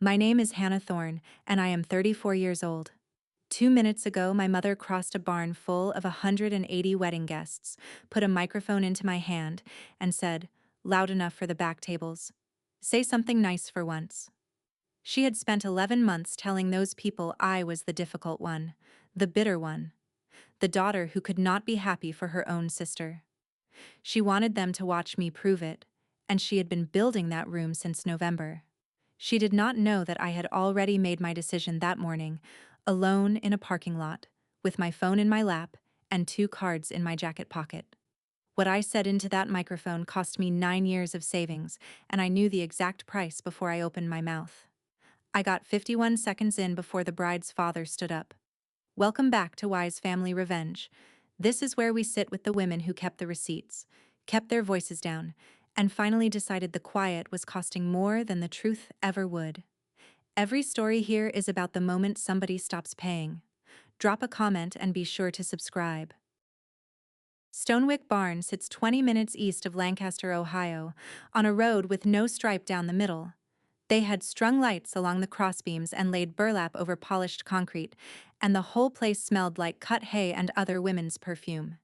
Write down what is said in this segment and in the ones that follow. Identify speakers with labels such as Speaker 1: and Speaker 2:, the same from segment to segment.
Speaker 1: My name is Hannah Thorne, and I am 34 years old. 2 minutes ago, my mother crossed a barn full of 180 wedding guests, put a microphone into my hand, and said, loud enough for the back tables, "Say something nice for once." She had spent 11 months telling those people I was the difficult one, the bitter one, the daughter who could not be happy for her own sister. She wanted them to watch me prove it, and she had been building that room since November. She did not know that I had already made my decision that morning, alone in a parking lot, with my phone in my lap and 2 cards in my jacket pocket. What I said into that microphone cost me 9 years of savings, and I knew the exact price before I opened my mouth. I got 51 seconds in before the bride's father stood up. "Welcome back to Wise Family Revenge. This is where we sit with the women who kept the receipts, kept their voices down, and finally decided the quiet was costing more than the truth ever would. Every story here is about the moment somebody stops paying. Drop a comment and be sure to subscribe." Stonewick Barn sits 20 minutes east of Lancaster, Ohio, on a road with no stripe down the middle. They had strung lights along the crossbeams and laid burlap over polished concrete, and the whole place smelled like cut hay and other women's perfume.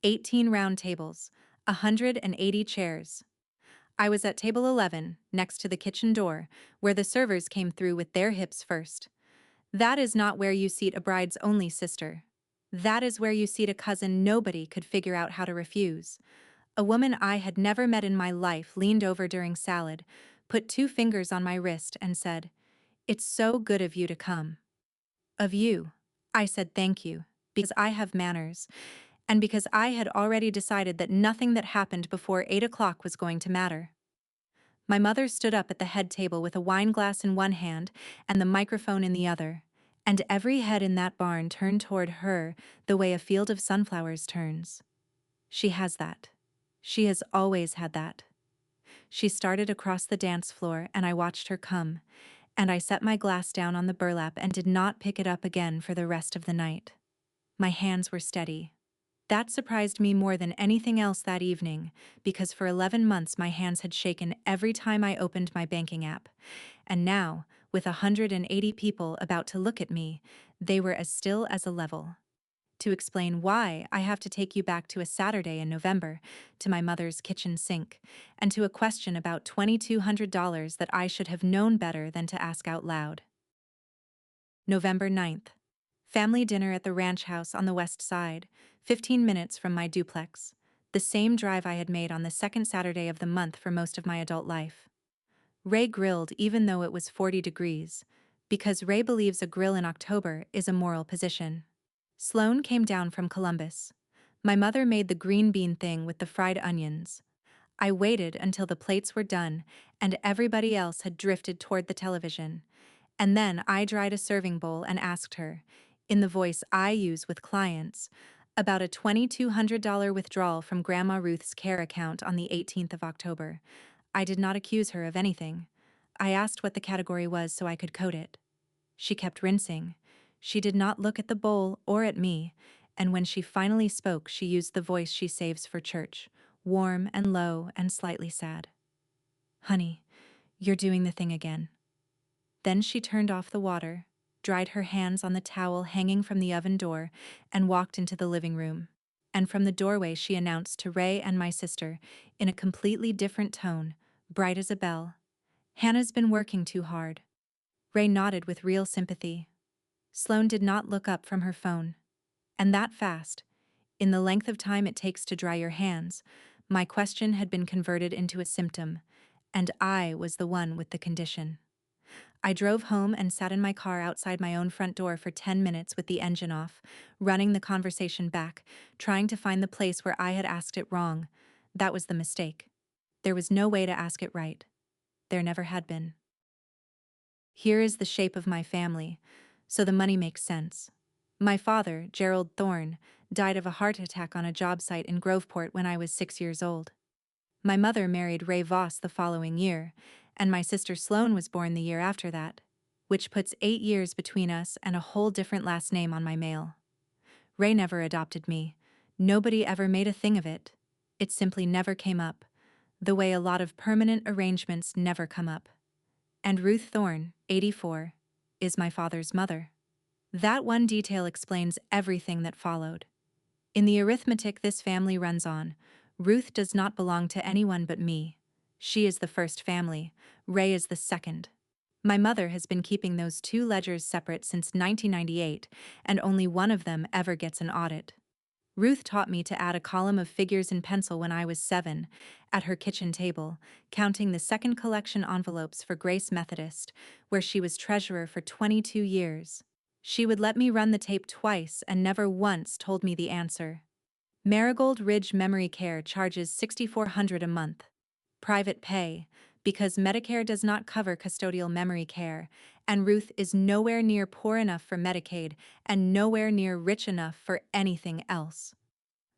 Speaker 1: 18 round tables, 180 chairs. I was at table 11, next to the kitchen door, where the servers came through with their hips first. That is not where you seat a bride's only sister. That is where you seat a cousin nobody could figure out how to refuse. A woman I had never met in my life leaned over during salad, put 2 fingers on my wrist, and said, "It's so good of you to come." Of you. I said thank you, because I have manners, and because I had already decided that nothing that happened before 8 o'clock was going to matter. My mother stood up at the head table with a wine glass in one hand and the microphone in the other, and every head in that barn turned toward her the way a field of sunflowers turns. She has that. She has always had that. She started across the dance floor, and I watched her come, and I set my glass down on the burlap and did not pick it up again for the rest of the night. My hands were steady. That surprised me more than anything else that evening, because for 11 months my hands had shaken every time I opened my banking app. And now, with 180 people about to look at me, they were as still as a level. To explain why, I have to take you back to a Saturday in November, to my mother's kitchen sink, and to a question about $2,200 that I should have known better than to ask out loud. November 9th. Family dinner at the ranch house on the west side, 15 minutes from my duplex, the same drive I had made on the second Saturday of the month for most of my adult life. Ray grilled even though it was 40 degrees, because Ray believes a grill in October is a moral position. Sloane came down from Columbus. My mother made the green bean thing with the fried onions. I waited until the plates were done and everybody else had drifted toward the television. And then I dried a serving bowl and asked her, in the voice I use with clients, about a $2,200 withdrawal from Grandma Ruth's care account on the 18th of October. I did not accuse her of anything. I asked what the category was so I could code it. She kept rinsing. She did not look at the bowl or at me, and when she finally spoke, she used the voice she saves for church, warm and low and slightly sad. "Honey, you're doing the thing again." Then she turned off the water, dried her hands on the towel hanging from the oven door, and walked into the living room. And from the doorway she announced to Ray and my sister, in a completely different tone, bright as a bell, "Hannah's been working too hard." Ray nodded with real sympathy. Sloane did not look up from her phone. And that fast, in the length of time it takes to dry your hands, my question had been converted into a symptom, and I was the one with the condition. I drove home and sat in my car outside my own front door for 10 minutes with the engine off, running the conversation back, trying to find the place where I had asked it wrong. That was the mistake. There was no way to ask it right. There never had been. Here is the shape of my family, so the money makes sense. My father, Gerald Thorne, died of a heart attack on a job site in Groveport when I was 6 years old. My mother married Ray Voss the following year, and my sister Sloane was born the year after that, which puts 8 years between us and a whole different last name on my mail. Ray never adopted me. Nobody ever made a thing of it. It simply never came up, the way a lot of permanent arrangements never come up. And Ruth Thorne, 84, is my father's mother. That one detail explains everything that followed. In the arithmetic this family runs on, Ruth does not belong to anyone but me. She is the first family, Ray is the second. My mother has been keeping those two ledgers separate since 1998, and only one of them ever gets an audit. Ruth taught me to add a column of figures in pencil when I was 7, at her kitchen table, counting the second collection envelopes for Grace Methodist, where she was treasurer for 22 years. She would let me run the tape twice and never once told me the answer. Marigold Ridge Memory Care charges $6,400 a month. Private pay, because Medicare does not cover custodial memory care, and Ruth is nowhere near poor enough for Medicaid and nowhere near rich enough for anything else.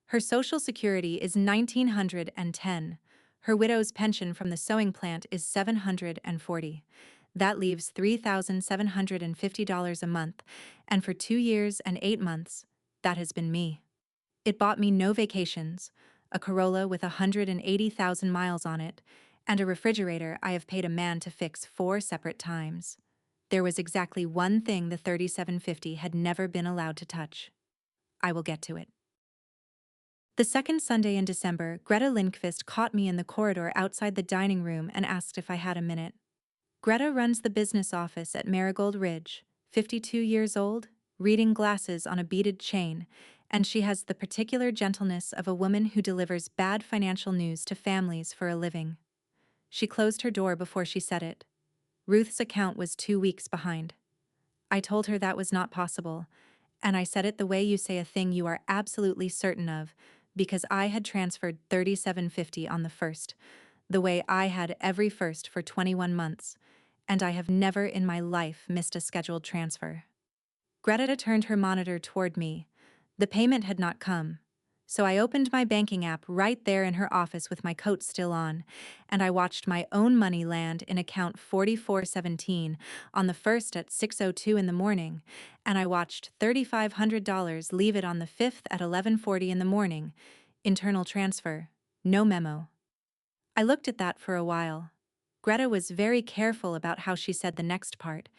Speaker 1: Her Social Security is $1,910. Her widow's pension from the sewing plant is $740. That leaves $3,750 a month, and for 2 years and 8 months, that has been me. It bought me no vacations, a Corolla with 180,000 miles on it, and a refrigerator I have paid a man to fix 4 separate times. There was exactly one thing the 3750 had never been allowed to touch. I will get to it. The second Sunday in December, Greta Lindqvist caught me in the corridor outside the dining room and asked if I had a minute. Greta runs the business office at Marigold Ridge, 52 years old, reading glasses on a beaded chain, and she has the particular gentleness of a woman who delivers bad financial news to families for a living. She closed her door before she said it. Ruth's account was 2 weeks behind. I told her that was not possible, and I said it the way you say a thing you are absolutely certain of, because I had transferred $37.50 on the first, the way I had every first for 21 months, and I have never in my life missed a scheduled transfer. Greta turned her monitor toward me. The payment had not come, so I opened my banking app right there in her office with my coat still on, and I watched my own money land in account 4417 on the first at 6:02 in the morning, and I watched $3,500 leave it on the 5th at 11:40 in the morning. Internal transfer, no memo. I looked at that for a while. Greta was very careful about how she said the next part,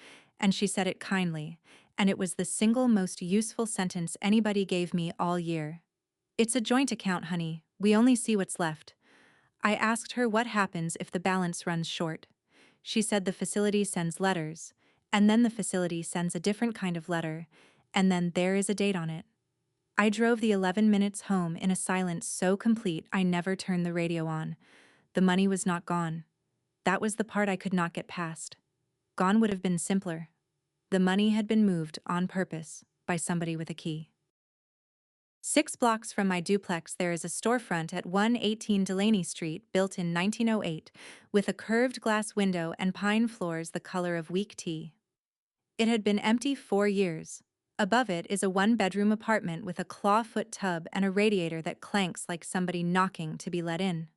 Speaker 1: and she said it kindly, and it was the single most useful sentence anybody gave me all year. It's a joint account, honey. We only see what's left. I asked her what happens if the balance runs short. She said the facility sends letters, and then the facility sends a different kind of letter, and then there is a date on it. I drove the 11 minutes home in a silence so complete I never turned the radio on. The money was not gone. That was the part I could not get past. Gone would have been simpler. The money had been moved on purpose by somebody with a key. 6 blocks from my duplex there is a storefront at 118 Delaney Street built in 1908 with a curved glass window and pine floors the color of weak tea. It had been empty 4 years. Above it is a 1-bedroom apartment with a clawfoot tub and a radiator that clanks like somebody knocking to be let in.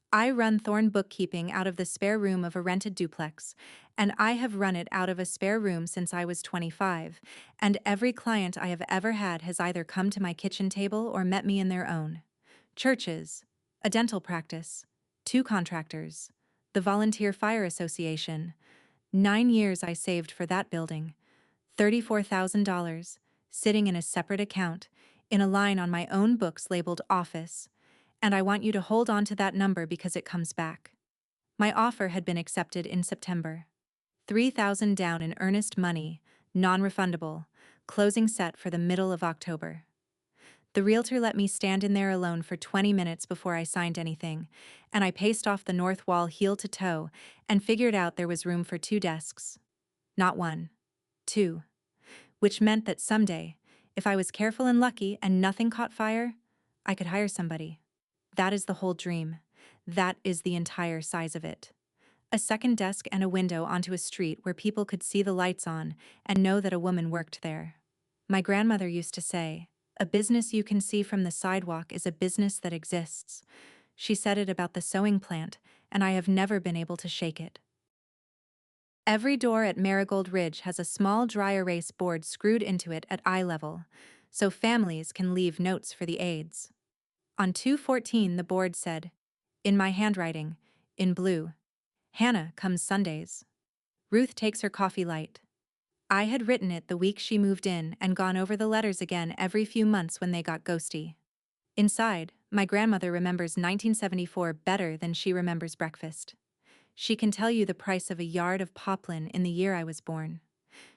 Speaker 1: I run Thorne bookkeeping out of the spare room of a rented duplex, and I have run it out of a spare room since I was 25, and every client I have ever had has either come to my kitchen table or met me in their own. Churches, a dental practice, 2 contractors, the Volunteer Fire Association. 9 years I saved for that building, $34,000, sitting in a separate account, in a line on my own books labeled office. And I want you to hold on to that number because it comes back. My offer had been accepted in September. $3,000 down in earnest money, non-refundable, closing set for the middle of October. The realtor let me stand in there alone for 20 minutes before I signed anything, and I paced off the north wall heel to toe and figured out there was room for 2 desks. Not 1, 2. Which meant that someday, if I was careful and lucky and nothing caught fire, I could hire somebody. That is the whole dream. That is the entire size of it. A second desk and a window onto a street where people could see the lights on and know that a woman worked there. My grandmother used to say, "A business you can see from the sidewalk is a business that exists." She said it about the sewing plant, and I have never been able to shake it. Every door at Marigold Ridge has a small dry erase board screwed into it at eye level, so families can leave notes for the aides. On 214 the board said, in my handwriting, in blue, "Hannah comes Sundays." Ruth takes her coffee light. I had written it the week she moved in and gone over the letters again every few months when they got ghosty. Inside, my grandmother remembers 1974 better than she remembers breakfast. She can tell you the price of a yard of poplin in the year I was born.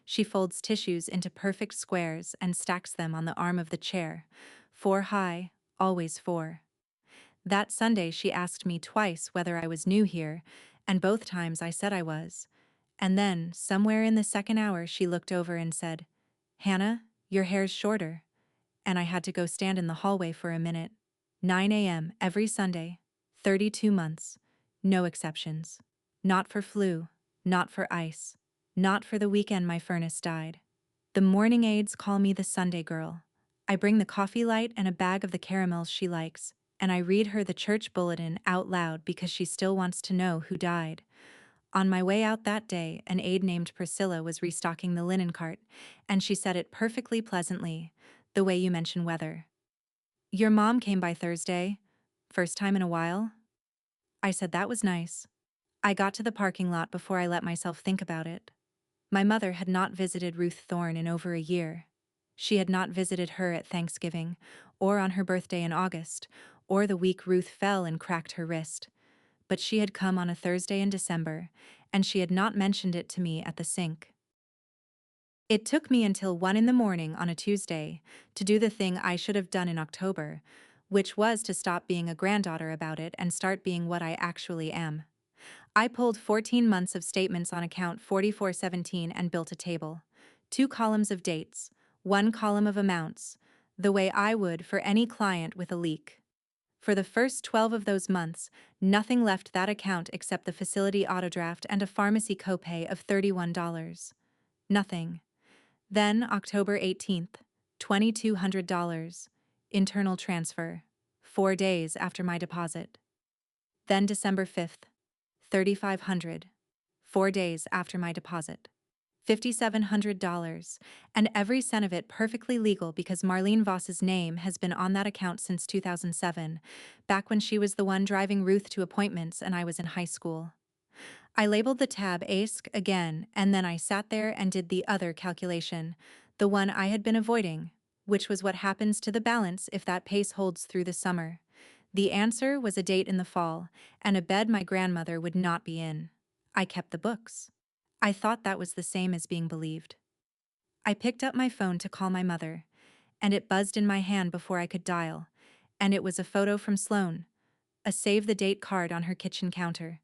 Speaker 1: She folds tissues into perfect squares and stacks them on the arm of the chair. 4 high, always 4. That Sunday she asked me twice whether I was new here, and both times I said I was. And then, somewhere in the second hour, she looked over and said, "Hannah, your hair's shorter." And I had to go stand in the hallway for a minute. 9 a.m. every Sunday. 32 months. No exceptions. Not for flu. Not for ice. Not for the weekend my furnace died. The morning aides call me the Sunday girl. I bring the coffee light and a bag of the caramels she likes, and I read her the church bulletin out loud because she still wants to know who died. On my way out that day, an aide named Priscilla was restocking the linen cart, and she said it perfectly pleasantly, the way you mention weather. "Your mom came by Thursday. First time in a while?" I said that was nice. I got to the parking lot before I let myself think about it. My mother had not visited Ruth Thorne in over a year. She had not visited her at Thanksgiving, or on her birthday in August, or the week Ruth fell and cracked her wrist. But she had come on a Thursday in December, and she had not mentioned it to me at the sink. It took me until 1 in the morning on a Tuesday to do the thing I should have done in October, which was to stop being a granddaughter about it and start being what I actually am. I pulled 14 months of statements on account 4417 and built a table. 2 columns of dates, 1 column of amounts, the way I would for any client with a leak. For the first 12 of those months, nothing left that account except the facility autodraft and a pharmacy copay of $31. Nothing. Then October 18th, $2,200. Internal transfer. 4 days after my deposit. Then December 5th, $3,500. 4 days after my deposit. $5,700, and every cent of it perfectly legal because Marlene Voss's name has been on that account since 2007, back when she was the one driving Ruth to appointments and I was in high school. I labeled the tab ASK again, and then I sat there and did the other calculation, the one I had been avoiding, which was what happens to the balance if that pace holds through the summer. The answer was a date in the fall, and a bed my grandmother would not be in. I kept the books. I thought that was the same as being believed. I picked up my phone to call my mother, and it buzzed in my hand before I could dial, and it was a photo from Sloan, a save-the-date card on her kitchen counter.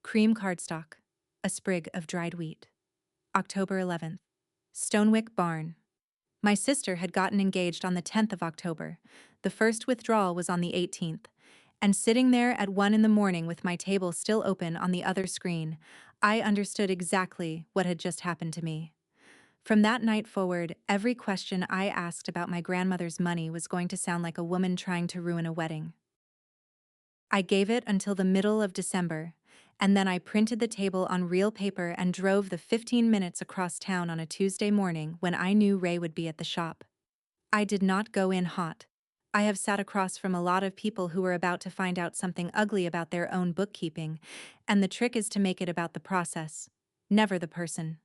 Speaker 1: Cream cardstock, a sprig of dried wheat. October 11th. Stonewick Barn. My sister had gotten engaged on the 10th of October. The first withdrawal was on the 18th. And sitting there at 1 in the morning with my table still open on the other screen, I understood exactly what had just happened to me. From that night forward, every question I asked about my grandmother's money was going to sound like a woman trying to ruin a wedding. I gave it until the middle of December, and then I printed the table on real paper and drove the 15 minutes across town on a Tuesday morning when I knew Ray would be at the shop. I did not go in hot. I have sat across from a lot of people who were about to find out something ugly about their own bookkeeping, and the trick is to make it about the process, never the person.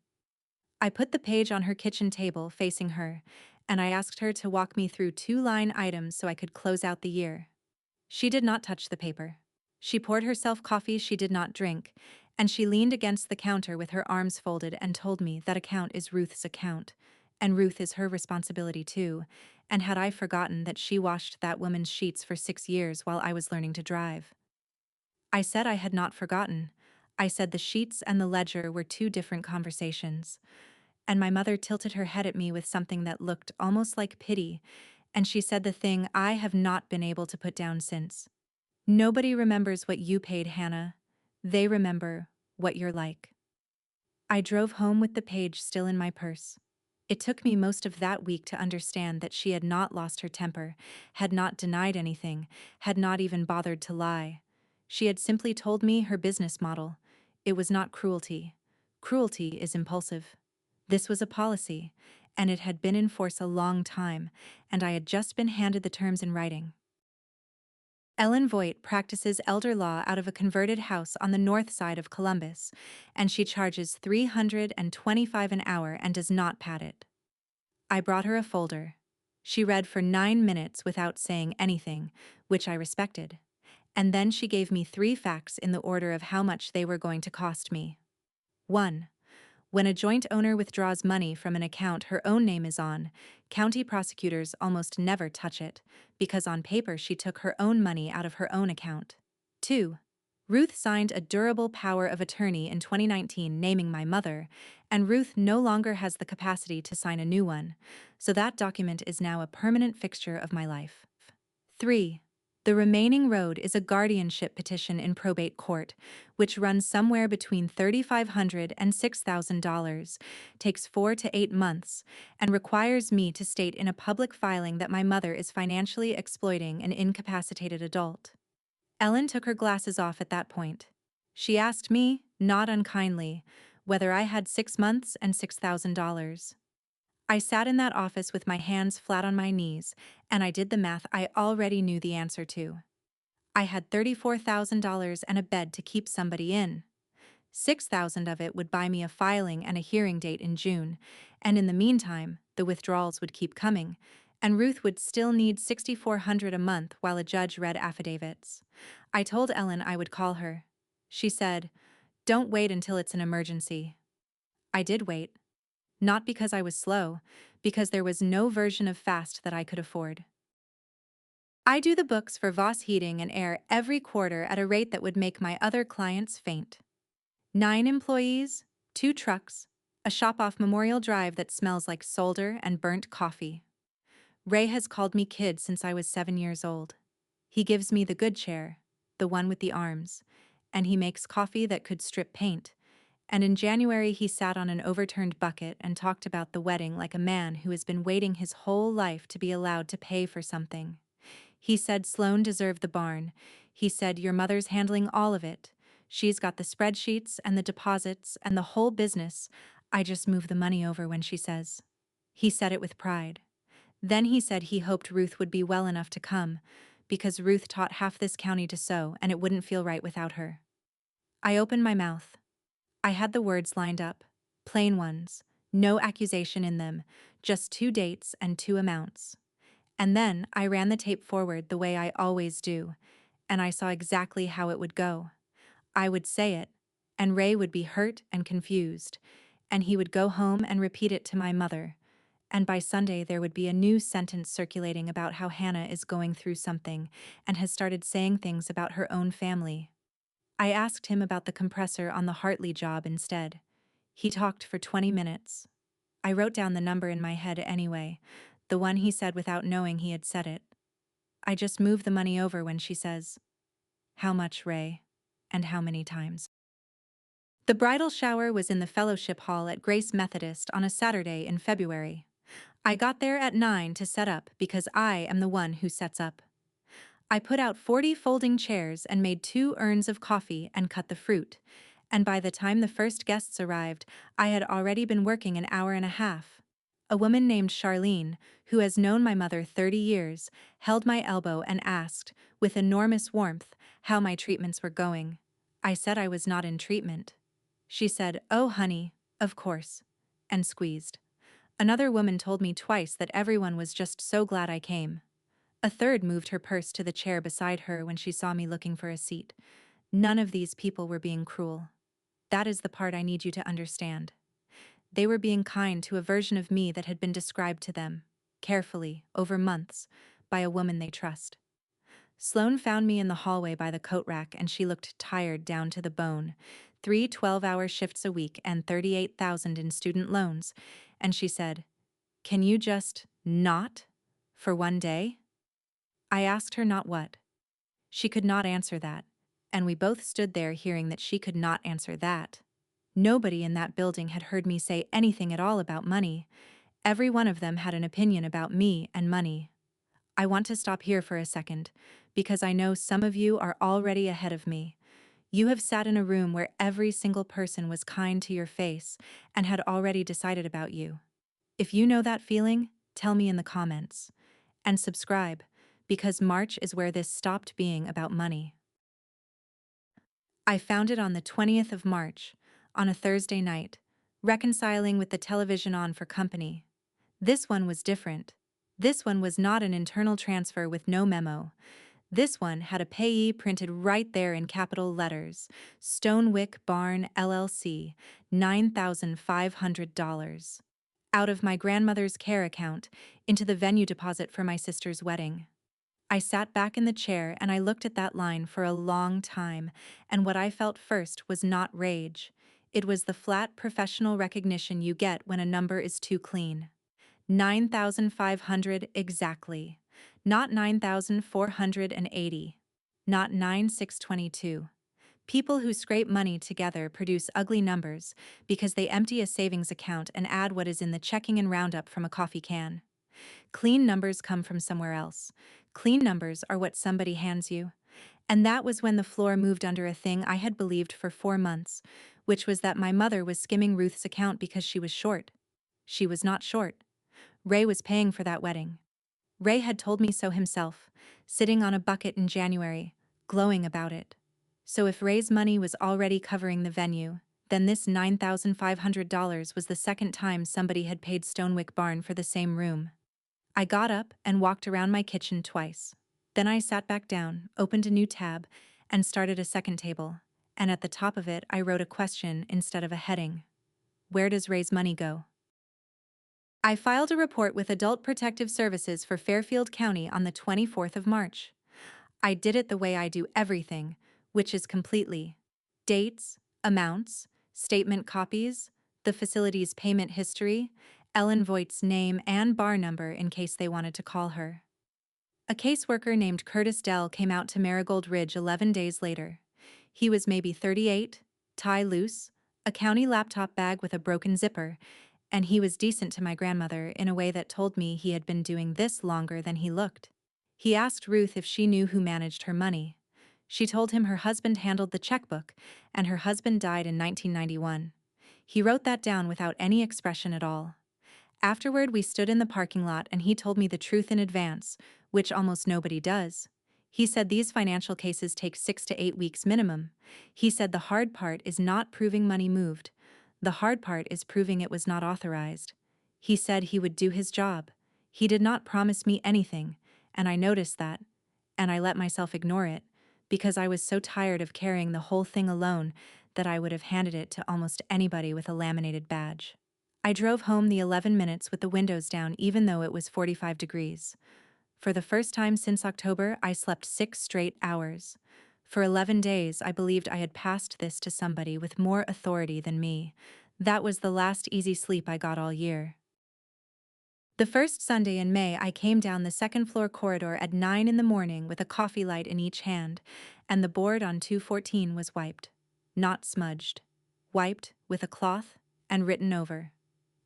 Speaker 1: I put the page on her kitchen table facing her, and I asked her to walk me through 2 line items so I could close out the year. She did not touch the paper. She poured herself coffee she did not drink, and she leaned against the counter with her arms folded and told me that account is Ruth's account, and Ruth is her responsibility too, and had I forgotten that she washed that woman's sheets for 6 years while I was learning to drive? I said I had not forgotten. I said the sheets and the ledger were 2 different conversations. And my mother tilted her head at me with something that looked almost like pity, and she said the thing I have not been able to put down since. Nobody remembers what you paid, Hannah. They remember what you're like. I drove home with the page still in my purse. It took me most of that week to understand that she had not lost her temper, had not denied anything, had not even bothered to lie. She had simply told me her business model. It was not cruelty. Cruelty is impulsive. This was a policy, and it had been in force a long time, and I had just been handed the terms in writing. Ellen Voigt practices elder law out of a converted house on the north side of Columbus, and she charges $325 an hour and does not pad it. I brought her a folder. She read for 9 minutes without saying anything, which I respected. And then she gave me 3 facts in the order of how much they were going to cost me. 1. When a joint owner withdraws money from an account her own name is on, county prosecutors almost never touch it, because on paper she took her own money out of her own account. 2. Ruth signed a durable power of attorney in 2019 naming my mother, and Ruth no longer has the capacity to sign a new one, so that document is now a permanent fixture of my life. 3. The remaining road is a guardianship petition in probate court, which runs somewhere between $3,500 and $6,000, takes 4 to 8 months, and requires me to state in a public filing that my mother is financially exploiting an incapacitated adult. Ellen took her glasses off at that point. She asked me, not unkindly, whether I had 6 months and $6,000. I sat in that office with my hands flat on my knees, and I did the math I already knew the answer to. I had $34,000 and a bed to keep somebody in. $6,000 of it would buy me a filing and a hearing date in June, and in the meantime, the withdrawals would keep coming, and Ruth would still need $6,400 a month while a judge read affidavits. I told Ellen I would call her. She said, "Don't wait until it's an emergency." I did wait. Not because I was slow, because there was no version of fast that I could afford. I do the books for Voss Heating and Air every quarter at a rate that would make my other clients faint. 9 employees, 2 trucks, a shop off Memorial Drive that smells like solder and burnt coffee. Ray has called me kid since I was 7 years old. He gives me the good chair, the one with the arms, and he makes coffee that could strip paint. And in January he sat on an overturned bucket and talked about the wedding like a man who has been waiting his whole life to be allowed to pay for something. He said Sloan deserved the barn. He said your mother's handling all of it. She's got the spreadsheets and the deposits and the whole business. I just move the money over when she says. He said it with pride. Then he said he hoped Ruth would be well enough to come, because Ruth taught half this county to sew and it wouldn't feel right without her. I opened my mouth. I had the words lined up, plain ones, no accusation in them, just 2 dates and 2 amounts. And then I ran the tape forward the way I always do, and I saw exactly how it would go. I would say it, and Ray would be hurt and confused, and he would go home and repeat it to my mother, and by Sunday there would be a new sentence circulating about how Hannah is going through something and has started saying things about her own family. I asked him about the compressor on the Hartley job instead. He talked for 20 minutes. I wrote down the number in my head anyway, the one he said without knowing he had said it. I just move the money over when she says, "How much, Ray? And how many times?" The bridal shower was in the fellowship hall at Grace Methodist on a Saturday in February. I got there at 9 to set up because I am the one who sets up. I put out 40 folding chairs and made 2 urns of coffee and cut the fruit, and by the time the first guests arrived, I had already been working an hour and a half. A woman named Charlene, who has known my mother 30 years, held my elbow and asked, with enormous warmth, how my treatments were going. I said I was not in treatment. She said, "Oh, honey, of course," and squeezed. Another woman told me twice that everyone was just so glad I came. A third moved her purse to the chair beside her when she saw me looking for a seat. None of these people were being cruel. That is the part I need you to understand. They were being kind to a version of me that had been described to them, carefully, over months, by a woman they trust. Sloan found me in the hallway by the coat rack and she looked tired down to the bone. 3 12-hour shifts a week and $38,000 in student loans. And she said, "Can you just not? For one day?" I asked her not what. She could not answer that, and we both stood there hearing that she could not answer that. Nobody in that building had heard me say anything at all about money. Every one of them had an opinion about me and money. I want to stop here for a second, because I know some of you are already ahead of me. You have sat in a room where every single person was kind to your face and had already decided about you. If you know that feeling, tell me in the comments. And subscribe, because March is where this stopped being about money. I found it on the 20th of March, on a Thursday night, reconciling with the television on for company. This one was different. This one was not an internal transfer with no memo. This one had a payee printed right there in capital letters: Stonewick Barn LLC, $9,500. Out of my grandmother's care account, into the venue deposit for my sister's wedding. I sat back in the chair and I looked at that line for a long time, and what I felt first was not rage. It was the flat professional recognition you get when a number is too clean. 9,500 exactly. Not 9,480. Not 9,622. People who scrape money together produce ugly numbers because they empty a savings account and add what is in the checking and roundup from a coffee can. Clean numbers come from somewhere else. Clean numbers are what somebody hands you. And that was when the floor moved under a thing I had believed for 4 months, which was that my mother was skimming Ruth's account because she was short. She was not short. Ray was paying for that wedding. Ray had told me so himself, sitting on a bucket in January, glowing about it. So if Ray's money was already covering the venue, then this $9,500 was the second time somebody had paid Stonewick Barn for the same room. I got up and walked around my kitchen twice. Then I sat back down, opened a new tab, and started a second table. And at the top of it I wrote a question instead of a heading. Where does Ray's money go? I filed a report with Adult Protective Services for Fairfield County on the 24th of March. I did it the way I do everything, which is completely. Dates, amounts, statement copies, the facility's payment history, Ellen Voigt's name and bar number in case they wanted to call her. A caseworker named Curtis Dell came out to Marigold Ridge 11 days later. He was maybe 38, tie loose, a county laptop bag with a broken zipper, and he was decent to my grandmother in a way that told me he had been doing this longer than he looked. He asked Ruth if she knew who managed her money. She told him her husband handled the checkbook, and her husband died in 1991. He wrote that down without any expression at all. Afterward, we stood in the parking lot and he told me the truth in advance, which almost nobody does. He said these financial cases take 6 to 8 weeks minimum. He said the hard part is not proving money moved. The hard part is proving it was not authorized. He said he would do his job. He did not promise me anything, and I noticed that, and I let myself ignore it, because I was so tired of carrying the whole thing alone that I would have handed it to almost anybody with a laminated badge. I drove home the 11 minutes with the windows down even though it was 45 degrees. For the first time since October, I slept 6 straight hours. For 11 days, I believed I had passed this to somebody with more authority than me. That was the last easy sleep I got all year. The first Sunday in May, I came down the second-floor corridor at 9 in the morning with a coffee light in each hand, and the board on 214 was wiped. Not smudged. Wiped with a cloth and written over.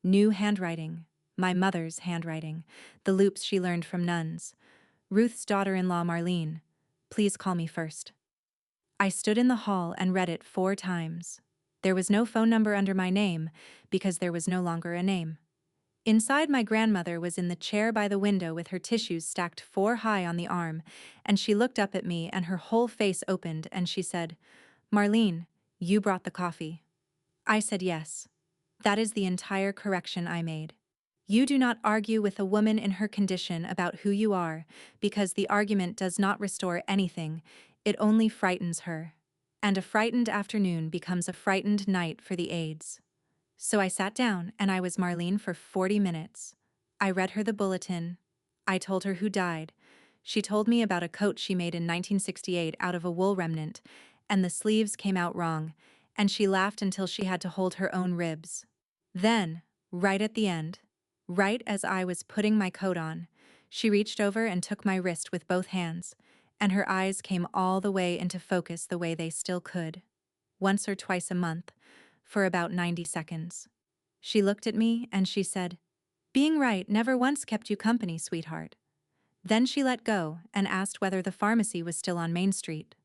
Speaker 1: New handwriting. My mother's handwriting. The loops she learned from nuns. Ruth's daughter-in-law Marlene. Please call me first. I stood in the hall and read it 4 times. There was no phone number under my name, because there was no longer a name. Inside, my grandmother was in the chair by the window with her tissues stacked 4 high on the arm, and she looked up at me and her whole face opened and she said, "Marlene, you brought the coffee." I said yes. That is the entire correction I made. You do not argue with a woman in her condition about who you are, because the argument does not restore anything, it only frightens her. And a frightened afternoon becomes a frightened night for the aides. So I sat down and I was Marlene for 40 minutes. I read her the bulletin. I told her who died. She told me about a coat she made in 1968 out of a wool remnant, and the sleeves came out wrong, and she laughed until she had to hold her own ribs. Then, right at the end, right as I was putting my coat on, she reached over and took my wrist with both hands, and her eyes came all the way into focus the way they still could. Once or twice a month, for about 90 seconds. She looked at me and she said, "Being right never once kept you company, sweetheart." Then she let go and asked whether the pharmacy was still on Main Street.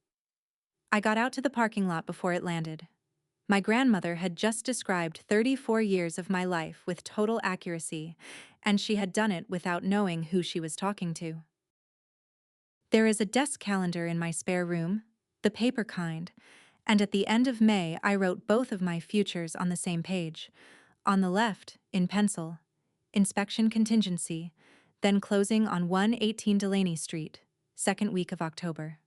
Speaker 1: I got out to the parking lot before it landed. My grandmother had just described 34 years of my life with total accuracy, and she had done it without knowing who she was talking to. There is a desk calendar in my spare room, the paper kind, and at the end of May I wrote both of my futures on the same page. On the left, in pencil, inspection contingency, then closing on 118 Delaney Street, second week of October.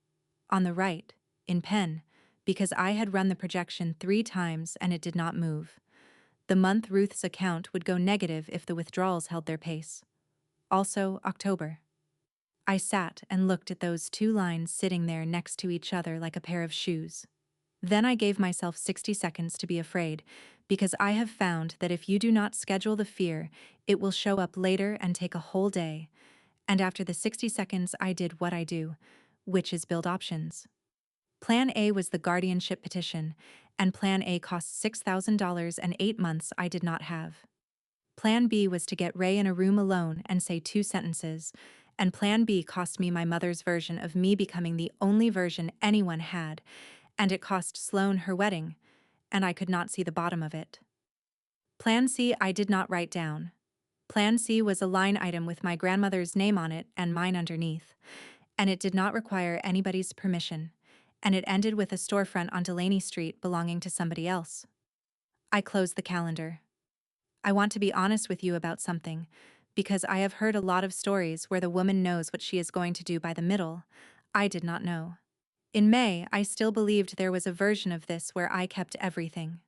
Speaker 1: On the right, in pen, because I had run the projection 3 times and it did not move. The month Ruth's account would go negative if the withdrawals held their pace. Also, October. I sat and looked at those 2 lines sitting there next to each other like a pair of shoes. Then I gave myself 60 seconds to be afraid, because I have found that if you do not schedule the fear, it will show up later and take a whole day. And after the 60 seconds, I did what I do, which is build options. Plan A was the guardianship petition, and Plan A cost $6,000 and 8 months I did not have. Plan B was to get Ray in a room alone and say 2 sentences, and Plan B cost me my mother's version of me becoming the only version anyone had, and it cost Sloane her wedding, and I could not see the bottom of it. Plan C I did not write down. Plan C was a line item with my grandmother's name on it and mine underneath, and it did not require anybody's permission, and it ended with a storefront on Delaney Street belonging to somebody else. I closed the calendar. I want to be honest with you about something, because I have heard a lot of stories where the woman knows what she is going to do by the middle. I did not know. In May, I still believed there was a version of this where I kept everything.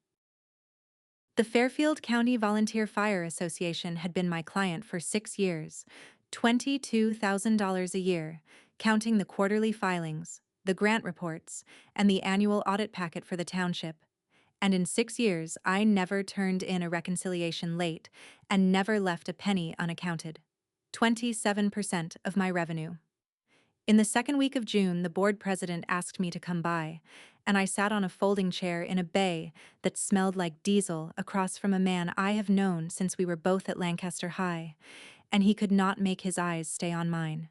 Speaker 1: The Fairfield County Volunteer Fire Association had been my client for 6 years, $22,000 a year, counting the quarterly filings, the grant reports, and the annual audit packet for the township. And in 6 years, I never turned in a reconciliation late and never left a penny unaccounted. 27% of my revenue. In the second week of June, the board president asked me to come by, and I sat on a folding chair in a bay that smelled like diesel across from a man I have known since we were both at Lancaster High, and he could not make his eyes stay on mine.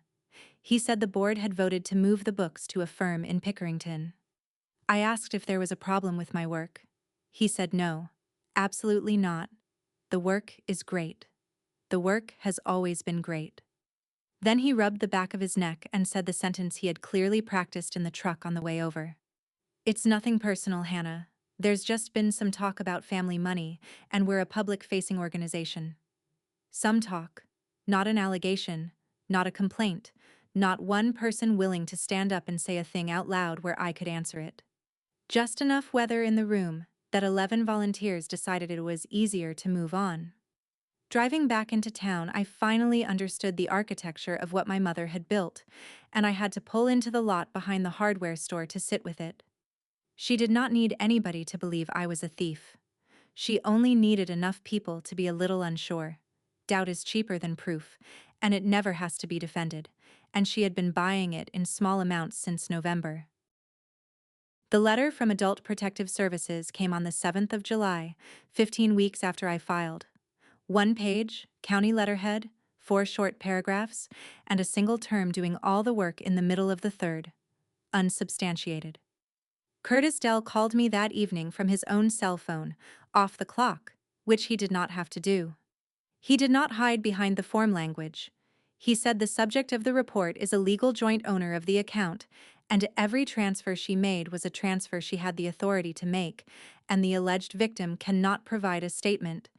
Speaker 1: He said the board had voted to move the books to a firm in Pickerington. I asked if there was a problem with my work. He said no, absolutely not. The work is great. The work has always been great. Then he rubbed the back of his neck and said the sentence he had clearly practiced in the truck on the way over. It's nothing personal, Hannah. There's just been some talk about family money, and we're a public-facing organization. Some talk, not an allegation, not a complaint, not one person willing to stand up and say a thing out loud where I could answer it. Just enough weather in the room that 11 volunteers decided it was easier to move on. Driving back into town, I finally understood the architecture of what my mother had built, and I had to pull into the lot behind the hardware store to sit with it. She did not need anybody to believe I was a thief. She only needed enough people to be a little unsure. Doubt is cheaper than proof, and it never has to be defended, and she had been buying it in small amounts since November. The letter from Adult Protective Services came on the 7th of July, 15 weeks after I filed. 1 page, county letterhead, 4 short paragraphs, and a single term doing all the work in the middle of the third. Unsubstantiated. Curtis Dell called me that evening from his own cell phone, off the clock, which he did not have to do. He did not hide behind the form language. He said the subject of the report is a legal joint owner of the account, and every transfer she made was a transfer she had the authority to make, and the alleged victim cannot provide a statement.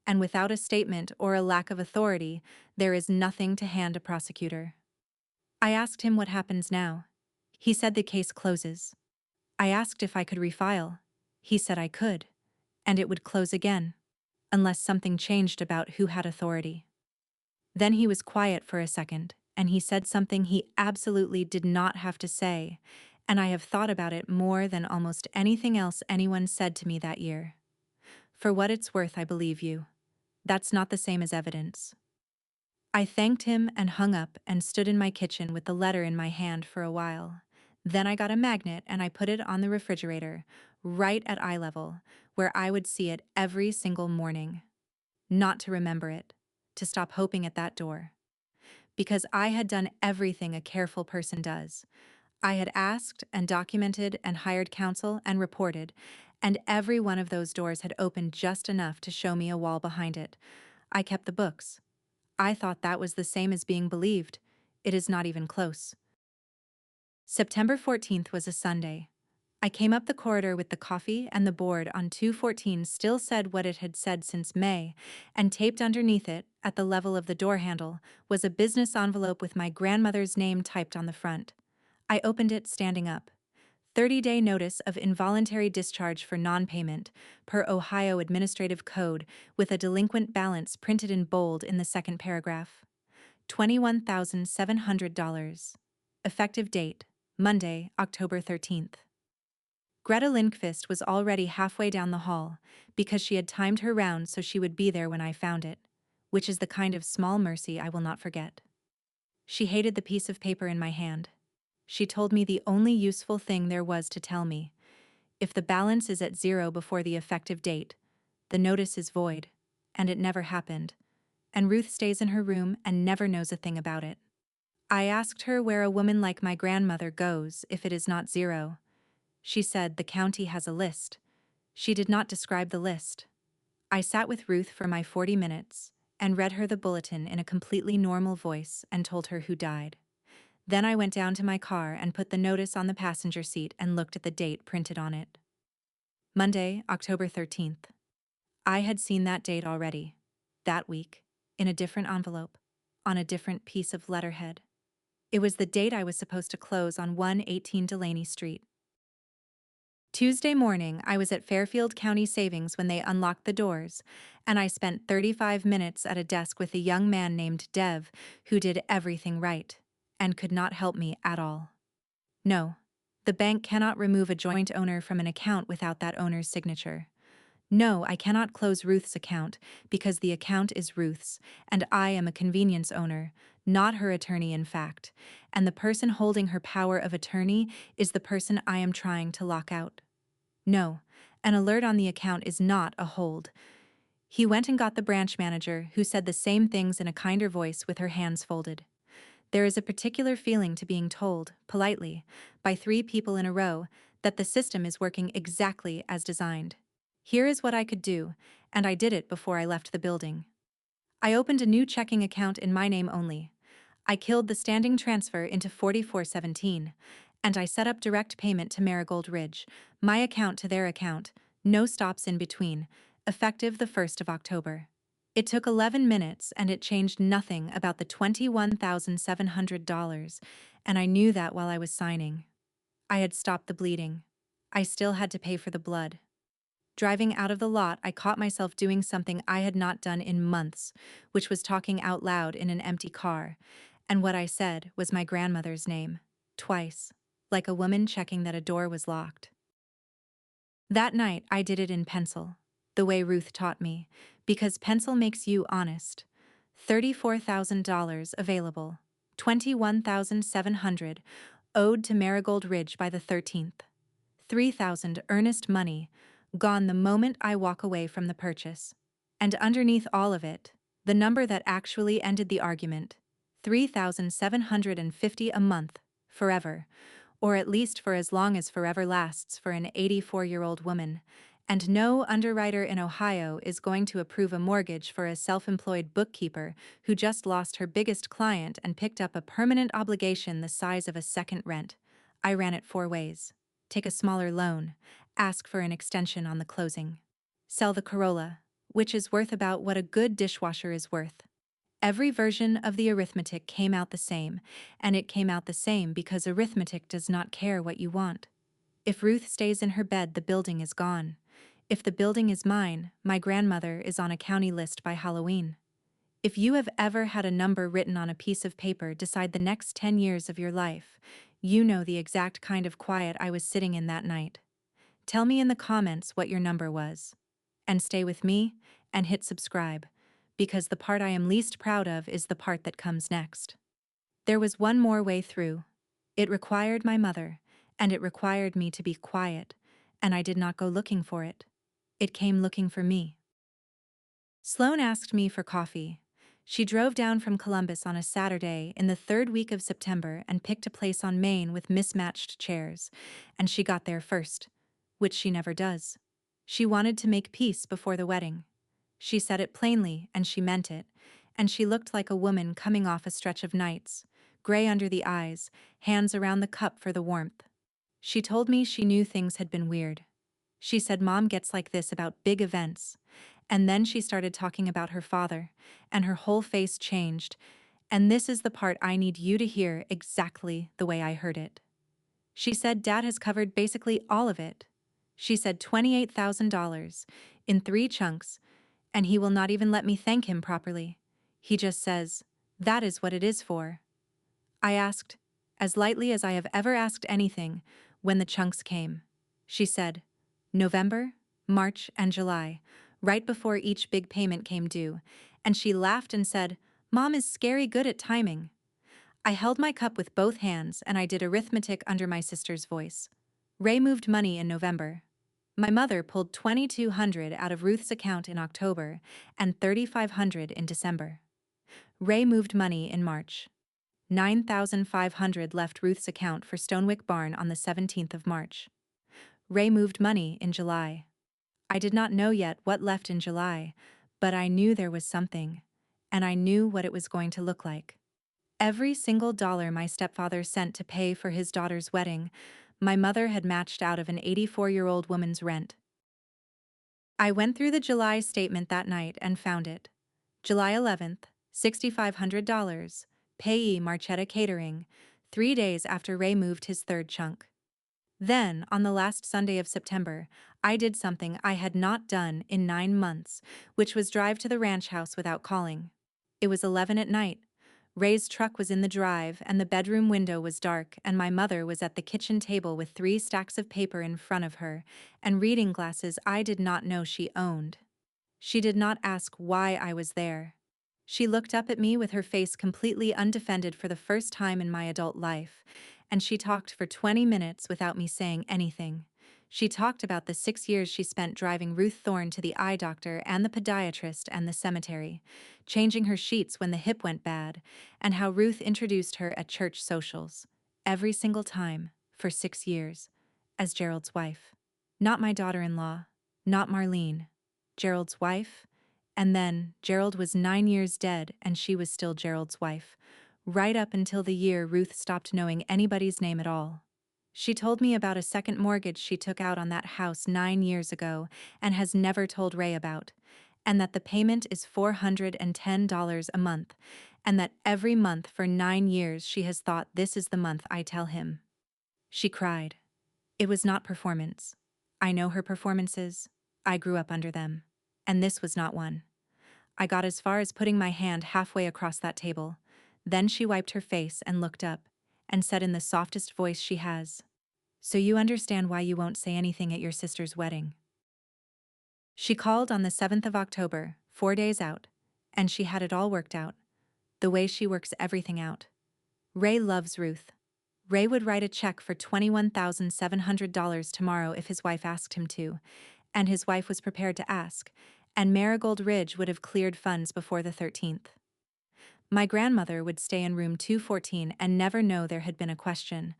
Speaker 1: And without a statement or a lack of authority, there is nothing to hand a prosecutor. I asked him what happens now. He said the case closes. I asked if I could refile. He said I could, and it would close again, unless something changed about who had authority. Then he was quiet for a second, and he said something he absolutely did not have to say, and I have thought about it more than almost anything else anyone said to me that year. For what it's worth, I believe you. That's not the same as evidence. I thanked him and hung up and stood in my kitchen with the letter in my hand for a while. Then I got a magnet and I put it on the refrigerator, right at eye level, where I would see it every single morning. Not to remember it, to stop hoping at that door. Because I had done everything a careful person does. I had asked and documented and hired counsel and reported, and every one of those doors had opened just enough to show me a wall behind it. I kept the books. I thought that was the same as being believed. It is not even close. September 14th was a Sunday. I came up the corridor with the coffee, and the board on 214 still said what it had said since May, and taped underneath it, at the level of the door handle, was a business envelope with my grandmother's name typed on the front. I opened it standing up. 30-day notice of involuntary discharge for non-payment, per Ohio Administrative Code, with a delinquent balance printed in bold in the second paragraph. $21,700. Effective date, Monday, October 13th. Greta Lindqvist was already halfway down the hall, because she had timed her round so she would be there when I found it, which is the kind of small mercy I will not forget. She hated the piece of paper in my hand. She told me the only useful thing there was to tell me. If the balance is at 0 before the effective date, the notice is void, and it never happened, and Ruth stays in her room and never knows a thing about it. I asked her where a woman like my grandmother goes if it is not 0. She said the county has a list. She did not describe the list. I sat with Ruth for my 40 minutes and read her the bulletin in a completely normal voice and told her who died. Then I went down to my car and put the notice on the passenger seat and looked at the date printed on it. Monday, October 13th. I had seen that date already. That week, in a different envelope, on a different piece of letterhead. It was the date I was supposed to close on 118 Delaney Street. Tuesday morning, I was at Fairfield County Savings when they unlocked the doors, and I spent 35 minutes at a desk with a young man named Dev who did everything right and could not help me at all. No, the bank cannot remove a joint owner from an account without that owner's signature. No, I cannot close Ruth's account because the account is Ruth's, and I am a convenience owner, not her attorney in fact, and the person holding her power of attorney is the person I am trying to lock out. No, an alert on the account is not a hold. He went and got the branch manager, who said the same things in a kinder voice with her hands folded. There is a particular feeling to being told, politely, by 3 people in a row, that the system is working exactly as designed. Here is what I could do, and I did it before I left the building. I opened a new checking account in my name only. I killed the standing transfer into 4417, and I set up direct payment to Marigold Ridge, my account to their account, no stops in between, effective the 1st of October. It took 11 minutes and it changed nothing about the $21,700, and I knew that while I was signing. I had stopped the bleeding. I still had to pay for the blood. Driving out of the lot, I caught myself doing something I had not done in months, which was talking out loud in an empty car, and what I said was my grandmother's name, twice, like a woman checking that a door was locked. That night, I did it in pencil, the way Ruth taught me, because pencil makes you honest. $34,000 available, $21,700 owed to Marigold Ridge by the 13th. $3,000 earnest money, gone the moment I walk away from the purchase. And underneath all of it, the number that actually ended the argument, $3,750 a month, forever, or at least for as long as forever lasts for an 84-year-old woman, and no underwriter in Ohio is going to approve a mortgage for a self-employed bookkeeper who just lost her biggest client and picked up a permanent obligation the size of a second rent. I ran it 4 ways. Take a smaller loan, ask for an extension on the closing. Sell the Corolla, which is worth about what a good dishwasher is worth. Every version of the arithmetic came out the same, and it came out the same because arithmetic does not care what you want. If Ruth stays in her bed, the building is gone. If the building is mine, my grandmother is on a county list by Halloween. If you have ever had a number written on a piece of paper decide the next 10 years of your life, you know the exact kind of quiet I was sitting in that night. Tell me in the comments what your number was. And stay with me, and hit subscribe, because the part I am least proud of is the part that comes next. There was one more way through. It required my mother, and it required me to be quiet, and I did not go looking for it. It came looking for me. Sloane asked me for coffee. She drove down from Columbus on a Saturday in the 3rd week of September and picked a place on Main with mismatched chairs, and she got there first, which she never does. She wanted to make peace before the wedding. She said it plainly, and she meant it, and she looked like a woman coming off a stretch of nights, gray under the eyes, hands around the cup for the warmth. She told me she knew things had been weird. She said Mom gets like this about big events. And then she started talking about her father, and her whole face changed. And this is the part I need you to hear exactly the way I heard it. She said Dad has covered basically all of it. She said $28,000 in 3 chunks, and he will not even let me thank him properly. He just says, "That is what it is for." I asked, as lightly as I have ever asked anything, when the chunks came. She said, November, March, and July, right before each big payment came due, and she laughed and said, "Mom is scary good at timing." I held my cup with both hands and I did arithmetic under my sister's voice. Ray moved money in November. My mother pulled $2,200 out of Ruth's account in October and $3,500 in December. Ray moved money in March. $9,500 left Ruth's account for Stonewick Barn on the 17th of March. Ray moved money in July. I did not know yet what left in July, but I knew there was something, and I knew what it was going to look like. Every single dollar my stepfather sent to pay for his daughter's wedding, my mother had matched out of an 84-year-old woman's rent. I went through the July statement that night and found it. July 11th, $6,500, payee Marchetta Catering, 3 days after Ray moved his third chunk. Then, on the last Sunday of September, I did something I had not done in 9 months, which was drive to the ranch house without calling. It was 11 at night. Ray's truck was in the drive, and the bedroom window was dark, and my mother was at the kitchen table with 3 stacks of paper in front of her, and reading glasses I did not know she owned. She did not ask why I was there. She looked up at me with her face completely undefended for the first time in my adult life, and she talked for 20 minutes without me saying anything. She talked about the 6 years she spent driving Ruth Thorne to the eye doctor and the podiatrist and the cemetery, changing her sheets when the hip went bad, and how Ruth introduced her at church socials, every single time, for 6 years, as Gerald's wife. Not my daughter-in-law, not Marlene. Gerald's wife, and then Gerald was 9 years dead and she was still Gerald's wife, right up until the year Ruth stopped knowing anybody's name at all. She told me about a second mortgage she took out on that house 9 years ago and has never told Ray about, and that the payment is $410 a month, and that every month for 9 years she has thought this is the month I tell him. She cried. It was not performance. I know her performances. I grew up under them. And this was not one. I got as far as putting my hand halfway across that table. Then she wiped her face and looked up, and said in the softest voice she has, "So you understand why you won't say anything at your sister's wedding." She called on the 7th of October, 4 days out, and she had it all worked out, the way she works everything out. Ray loves Ruth. Ray would write a check for $21,700 tomorrow if his wife asked him to, and his wife was prepared to ask, and Marigold Ridge would have cleared funds before the 13th. My grandmother would stay in room 214 and never know there had been a question.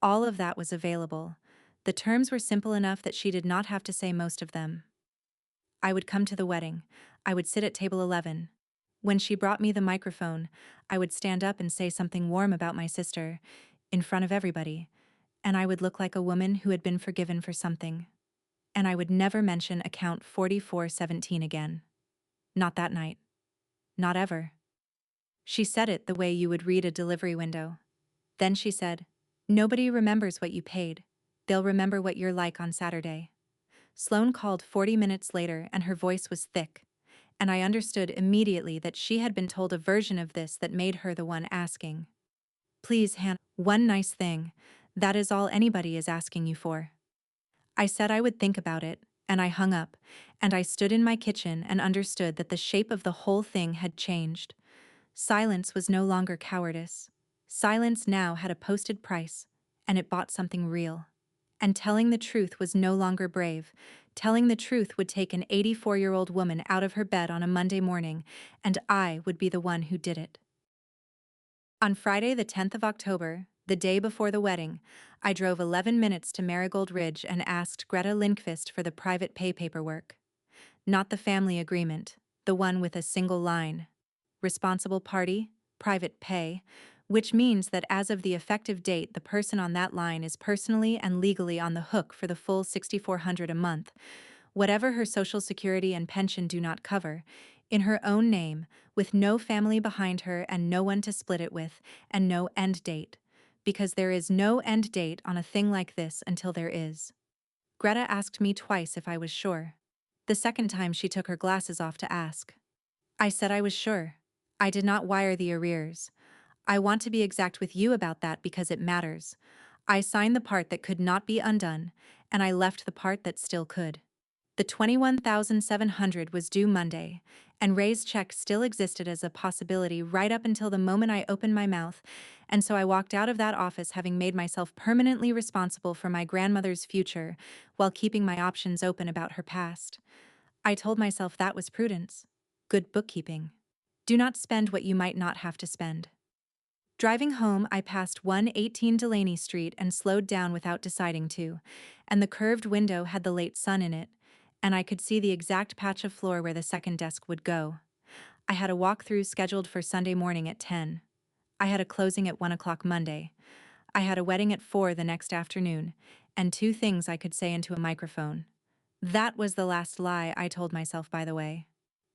Speaker 1: All of that was available. The terms were simple enough that she did not have to say most of them. I would come to the wedding. I would sit at table 11. When she brought me the microphone, I would stand up and say something warm about my sister, in front of everybody, and I would look like a woman who had been forgiven for something. And I would never mention account 4417 again. Not that night. Not ever. She said it the way you would read a delivery window. Then she said, "Nobody remembers what you paid. They'll remember what you're like on Saturday." Sloane called 40 minutes later and her voice was thick, and I understood immediately that she had been told a version of this that made her the one asking. "Please, Hannah, one nice thing. That is all anybody is asking you for." I said I would think about it, and I hung up, and I stood in my kitchen and understood that the shape of the whole thing had changed. Silence was no longer cowardice. Silence now had a posted price, and it bought something real. And telling the truth was no longer brave. Telling the truth would take an 84-year-old woman out of her bed on a Monday morning, and I would be the one who did it. On Friday the 10th of October, the day before the wedding, I drove 11 minutes to Marigold Ridge and asked Greta Lindqvist for the private pay paperwork. Not the family agreement, the one with a single line. Responsible party, private pay, which means that as of the effective date, the person on that line is personally and legally on the hook for the full $6,400 a month, whatever her Social Security and pension do not cover, in her own name, with no family behind her and no one to split it with, and no end date. Because there is no end date on a thing like this until there is. Greta asked me twice if I was sure. The second time she took her glasses off to ask. I said I was sure. I did not wire the arrears. I want to be exact with you about that because it matters. I signed the part that could not be undone, and I left the part that still could. The $21,700 was due Monday, and Ray's check still existed as a possibility right up until the moment I opened my mouth, and so I walked out of that office having made myself permanently responsible for my grandmother's future while keeping my options open about her past. I told myself that was prudence. Good bookkeeping. Do not spend what you might not have to spend. Driving home, I passed 118 Delaney Street and slowed down without deciding to, and the curved window had the late sun in it, and I could see the exact patch of floor where the second desk would go. I had a walkthrough scheduled for Sunday morning at 10. I had a closing at 1 o'clock Monday. I had a wedding at 4 the next afternoon, and 2 things I could say into a microphone. That was the last lie I told myself, by the way.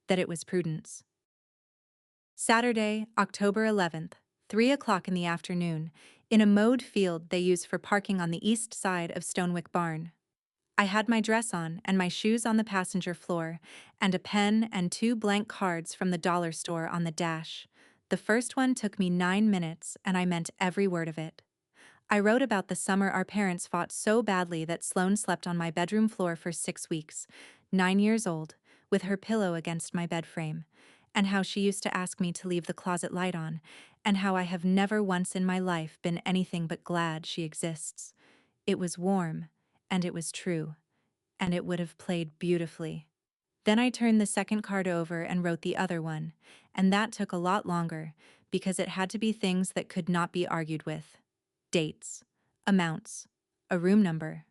Speaker 1: That it was prudence. Saturday, October 11th, 3 o'clock in the afternoon, in a mowed field they use for parking on the east side of Stonewick Barn. I had my dress on and my shoes on the passenger floor, and a pen and 2 blank cards from the dollar store on the dash. The first one took me 9 minutes, and I meant every word of it. I wrote about the summer our parents fought so badly that Sloane slept on my bedroom floor for 6 weeks, 9 years old, with her pillow against my bed frame, and how she used to ask me to leave the closet light on, and how I have never once in my life been anything but glad she exists. It was warm, and it was true, and it would have played beautifully. Then I turned the second card over and wrote the other one, and that took a lot longer, because it had to be things that could not be argued with. Dates, amounts, a room number.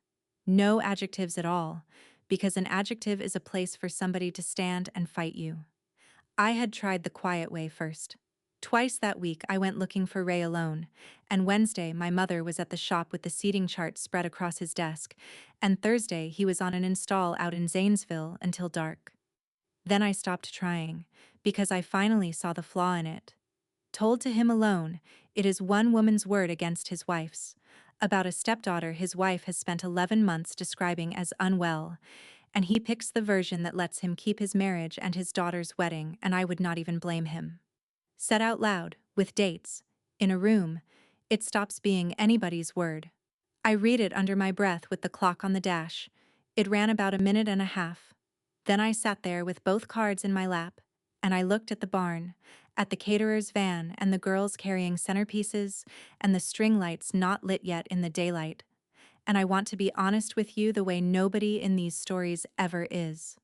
Speaker 1: No adjectives at all, because an adjective is a place for somebody to stand and fight you. I had tried the quiet way first. Twice that week I went looking for Ray alone, and Wednesday my mother was at the shop with the seating chart spread across his desk, and Thursday he was on an install out in Zanesville until dark. Then I stopped trying, because I finally saw the flaw in it. Told to him alone, it is one woman's word against his wife's. About a stepdaughter his wife has spent 11 months describing as unwell, and he picks the version that lets him keep his marriage and his daughter's wedding, and I would not even blame him. Said out loud, with dates, in a room, it stops being anybody's word. I read it under my breath with the clock on the dash. It ran about a minute and a half. Then I sat there with both cards in my lap, and I looked at the barn, at the caterer's van and the girls carrying centerpieces and the string lights not lit yet in the daylight. And I want to be honest with you the way nobody in these stories ever is.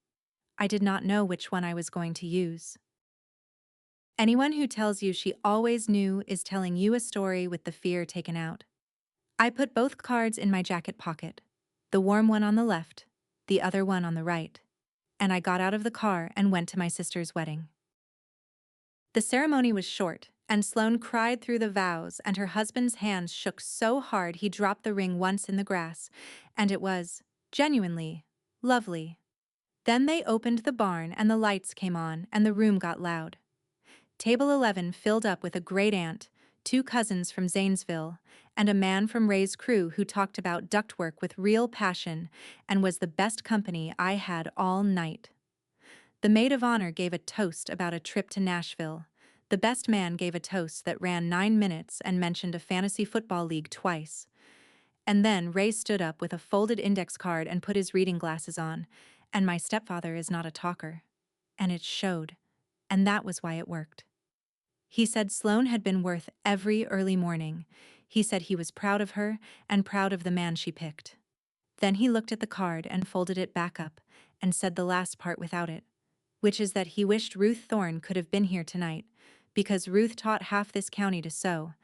Speaker 1: I did not know which one I was going to use. Anyone who tells you she always knew is telling you a story with the fear taken out. I put both cards in my jacket pocket, the warm one on the left, the other one on the right, and I got out of the car and went to my sister's wedding. The ceremony was short, and Sloane cried through the vows, and her husband's hands shook so hard he dropped the ring once in the grass, and it was, genuinely, lovely. Then they opened the barn and the lights came on and the room got loud. Table 11 filled up with a great-aunt, 2 cousins from Zanesville, and a man from Ray's crew who talked about ductwork with real passion and was the best company I had all night. The maid of honor gave a toast about a trip to Nashville. The best man gave a toast that ran 9 minutes and mentioned a fantasy football league twice. And then Ray stood up with a folded index card and put his reading glasses on, and my stepfather is not a talker. And it showed, and that was why it worked. He said Sloane had been worth every early morning. He said he was proud of her and proud of the man she picked. Then he looked at the card and folded it back up and said the last part without it, which is that he wished Ruth Thorne could have been here tonight, because Ruth taught half this county to sew,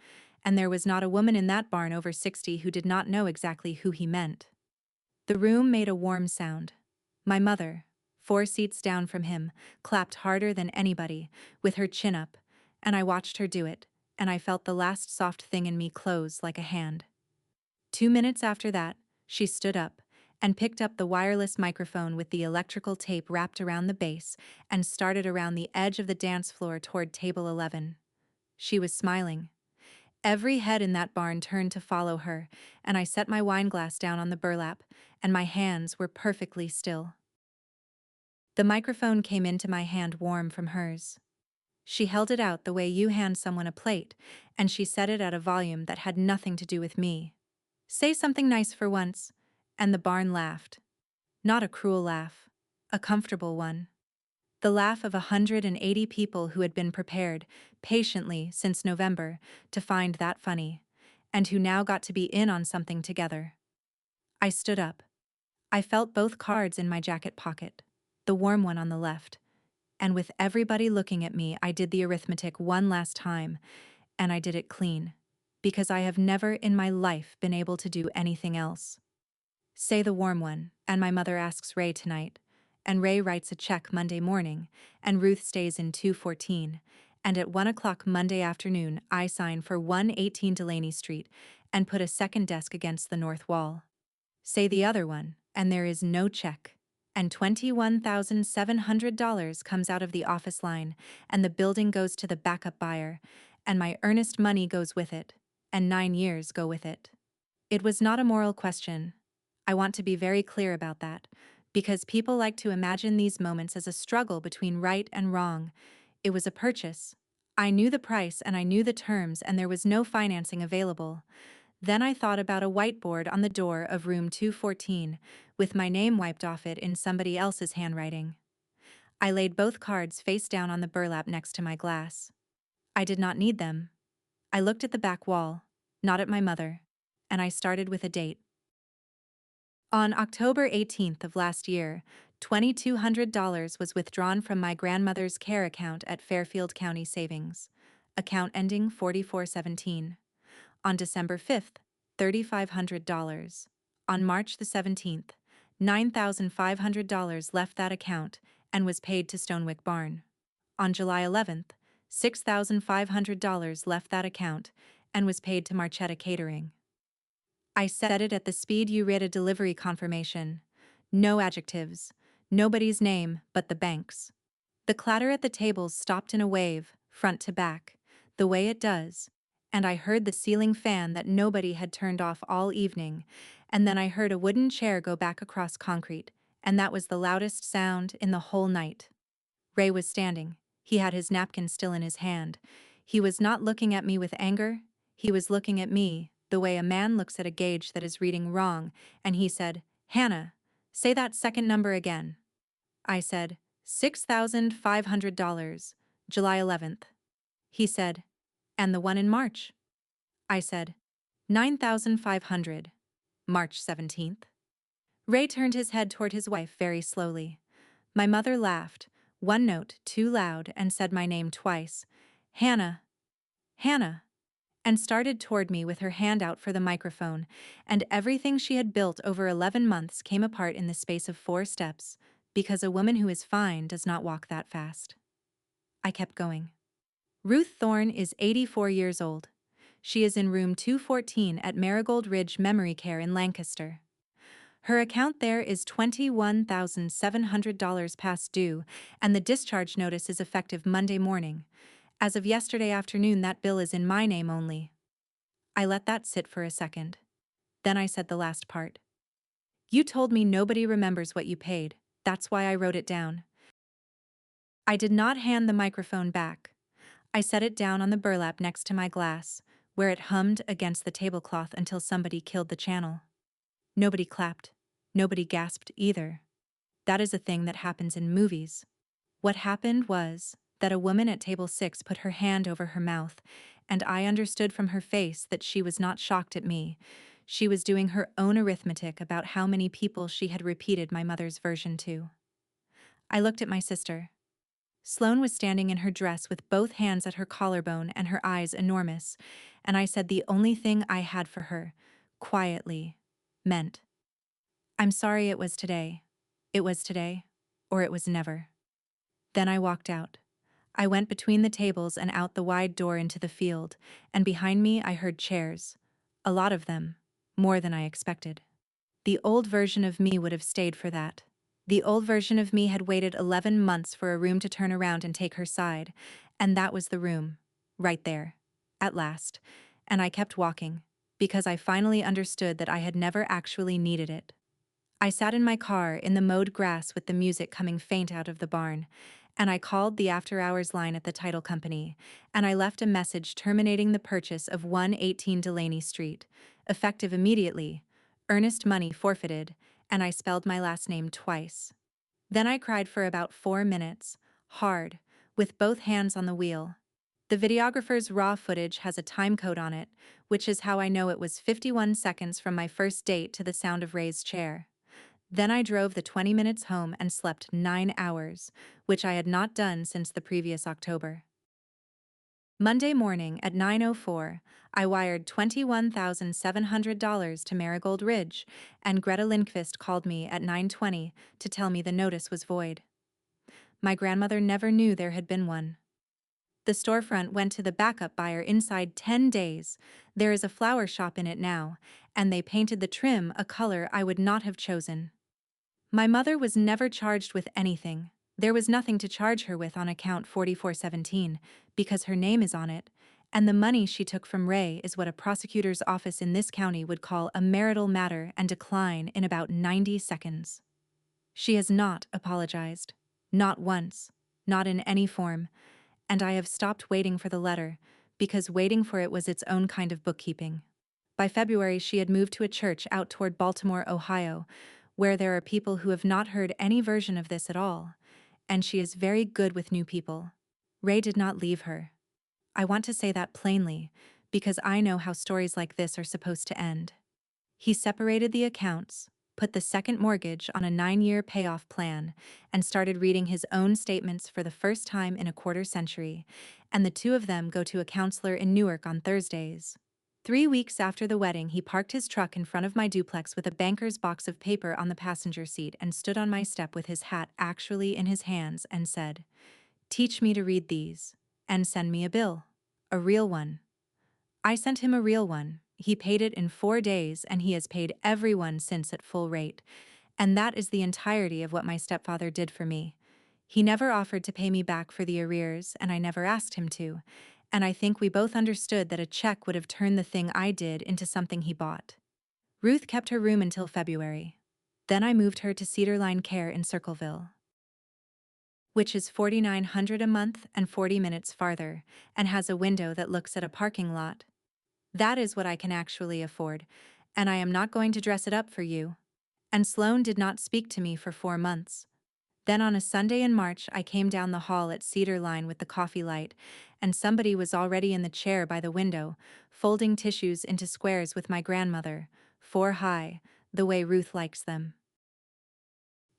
Speaker 1: and there was not a woman in that barn over 60 who did not know exactly who he meant. The room made a warm sound. My mother, 4 seats down from him, clapped harder than anybody, with her chin up, and I watched her do it, and I felt the last soft thing in me close like a hand. 2 minutes after that, she stood up and picked up the wireless microphone with the electrical tape wrapped around the base and started around the edge of the dance floor toward table 11. She was smiling. Every head in that barn turned to follow her, and I set my wine glass down on the burlap, and my hands were perfectly still. The microphone came into my hand warm from hers. She held it out the way you hand someone a plate, and she said it at a volume that had nothing to do with me. "Say something nice for once," and the barn laughed. Not a cruel laugh, a comfortable one. The laugh of 180 people who had been prepared, patiently, since November, to find that funny, and who now got to be in on something together. I stood up. I felt both cards in my jacket pocket, the warm one on the left, and with everybody looking at me, I did the arithmetic one last time, and I did it clean, because I have never in my life been able to do anything else. Say the warm one, and my mother asks Ray tonight, and Ray writes a check Monday morning, and Ruth stays in 214, and at 1 o'clock Monday afternoon I sign for 118 Delaney Street and put a second desk against the north wall. Say the other one, and there is no check, and $21,700 comes out of the office line, and the building goes to the backup buyer, and my earnest money goes with it, and 9 years go with it. It was not a moral question. I want to be very clear about that, because people like to imagine these moments as a struggle between right and wrong. It was a purchase. I knew the price and I knew the terms, and there was no financing available. Then I thought about a whiteboard on the door of room 214, with my name wiped off it in somebody else's handwriting. I laid both cards face down on the burlap next to my glass. I did not need them. I looked at the back wall, not at my mother, and I started with a date. On October 18th of last year, $2,200 was withdrawn from my grandmother's care account at Fairfield County Savings, account ending 4417. On December 5th, $3,500. On March the 17th, $9,500 left that account and was paid to Stonewick Barn. On July 11th, $6,500 left that account and was paid to Marchetta Catering. I said it at the speed you read a delivery confirmation. No adjectives, nobody's name but the bank's. The clatter at the tables stopped in a wave, front to back, the way it does, and I heard the ceiling fan that nobody had turned off all evening, and then I heard a wooden chair go back across concrete, and that was the loudest sound in the whole night. Ray was standing. He had his napkin still in his hand. He was not looking at me with anger. He was looking at me, the way a man looks at a gauge that is reading wrong, and he said, "Hannah, say that second number again." I said, $6,500, July 11th. He said, "And the one in March?" I said, $9,500, March 17th. Ray turned his head toward his wife very slowly. My mother laughed, one note too loud, and said my name twice, "Hannah, Hannah," and started toward me with her hand out for the microphone, and everything she had built over 11 months came apart in the space of 4 steps, because a woman who is fine does not walk that fast. I kept going. Ruth Thorne is 84 years old. She is in room 214 at Marigold Ridge Memory Care in Lancaster. Her account there is $21,700 past due, and the discharge notice is effective Monday morning. As of yesterday afternoon, that bill is in my name only. I let that sit for a second. Then I said the last part. "You told me nobody remembers what you paid. That's why I wrote it down." I did not hand the microphone back. I set it down on the burlap next to my glass, where it hummed against the tablecloth until somebody killed the channel. Nobody clapped. Nobody gasped either. That is a thing that happens in movies. What happened was that a woman at table 6 put her hand over her mouth, and I understood from her face that she was not shocked at me. She was doing her own arithmetic about how many people she had repeated my mother's version to. I looked at my sister. Sloane was standing in her dress with both hands at her collarbone and her eyes enormous, and I said the only thing I had for her, quietly, meant, "I'm sorry it was today. It was today, or it was never." Then I walked out. I went between the tables and out the wide door into the field, and behind me I heard chairs. A lot of them. More than I expected. The old version of me would have stayed for that. The old version of me had waited 11 months for a room to turn around and take her side, and that was the room. Right there. At last. And I kept walking, because I finally understood that I had never actually needed it. I sat in my car in the mowed grass with the music coming faint out of the barn, and I called the after-hours line at the title company, and I left a message terminating the purchase of 118 Delaney Street, effective immediately, earnest money forfeited, and I spelled my last name twice. Then I cried for about 4 minutes, hard, with both hands on the wheel. The videographer's raw footage has a time code on it, which is how I know it was 51 seconds from my first date to the sound of Ray's chair. Then I drove the 20 minutes home and slept 9 hours, which I had not done since the previous October. Monday morning at 9:04, I wired $21,700 to Marigold Ridge, and Greta Lindqvist called me at 9:20 to tell me the notice was void. My grandmother never knew there had been one. The storefront went to the backup buyer inside 10 days. There is a flower shop in it now, and they painted the trim a color I would not have chosen. My mother was never charged with anything. There was nothing to charge her with on account 4417, because her name is on it, and the money she took from Ray is what a prosecutor's office in this county would call a marital matter and decline in about 90 seconds. She has not apologized. Not once. Not in any form. And I have stopped waiting for the letter, because waiting for it was its own kind of bookkeeping. By February, she had moved to a church out toward Baltimore, Ohio, where there are people who have not heard any version of this at all, and she is very good with new people. Ray did not leave her. I want to say that plainly, because I know how stories like this are supposed to end. He separated the accounts, put the second mortgage on a 9-year payoff plan, and started reading his own statements for the first time in a quarter century, and the two of them go to a counselor in Newark on Thursdays. 3 weeks after the wedding, he parked his truck in front of my duplex with a banker's box of paper on the passenger seat and stood on my step with his hat actually in his hands and said, "Teach me to read these, and send me a bill. A real one." I sent him a real one. He paid it in 4 days, and he has paid everyone since at full rate. And that is the entirety of what my stepfather did for me. He never offered to pay me back for the arrears, and I never asked him to. And I think we both understood that a check would have turned the thing I did into something he bought. Ruth kept her room until February. Then I moved her to Cedar Line Care in Circleville, which is $4,900 a month and 40 minutes farther, and has a window that looks at a parking lot. That is what I can actually afford, and I am not going to dress it up for you. And Sloane did not speak to me for 4 months. Then on a Sunday in March, I came down the hall at Cedar Line with the coffee light, and somebody was already in the chair by the window, folding tissues into squares with my grandmother, 4 high, the way Ruth likes them.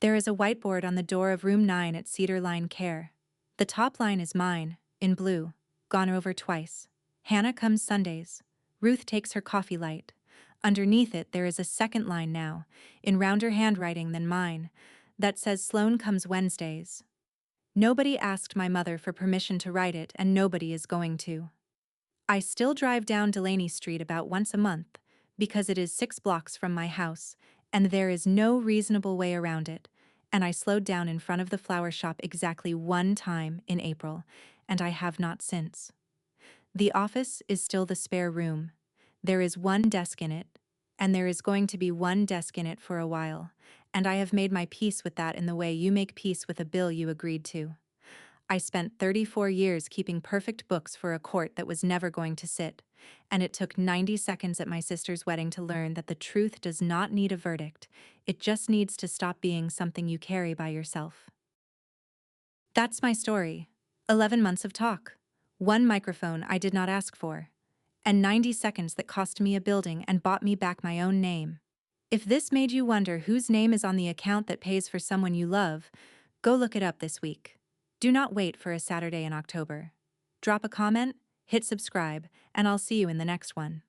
Speaker 1: There is a whiteboard on the door of room 9 at Cedar Line Care. The top line is mine, in blue, gone over twice. Hannah comes Sundays. Ruth takes her coffee light. Underneath it there is a second line now, in rounder handwriting than mine, that says Sloane comes Wednesdays. Nobody asked my mother for permission to write it, and nobody is going to. I still drive down Delaney Street about once a month, because it is 6 blocks from my house, and there is no reasonable way around it, and I slowed down in front of the flower shop exactly 1 time in April, and I have not since. The office is still the spare room. There is 1 desk in it, and there is going to be 1 desk in it for a while, and I have made my peace with that in the way you make peace with a bill you agreed to. I spent 34 years keeping perfect books for a court that was never going to sit, and it took 90 seconds at my sister's wedding to learn that the truth does not need a verdict, it just needs to stop being something you carry by yourself. That's my story. 11 months of talk. 1 microphone I did not ask for. And 90 seconds that cost me a building and bought me back my own name. If this made you wonder whose name is on the account that pays for someone you love, go look it up this week. Do not wait for a Saturday in October. Drop a comment, hit subscribe, and I'll see you in the next one.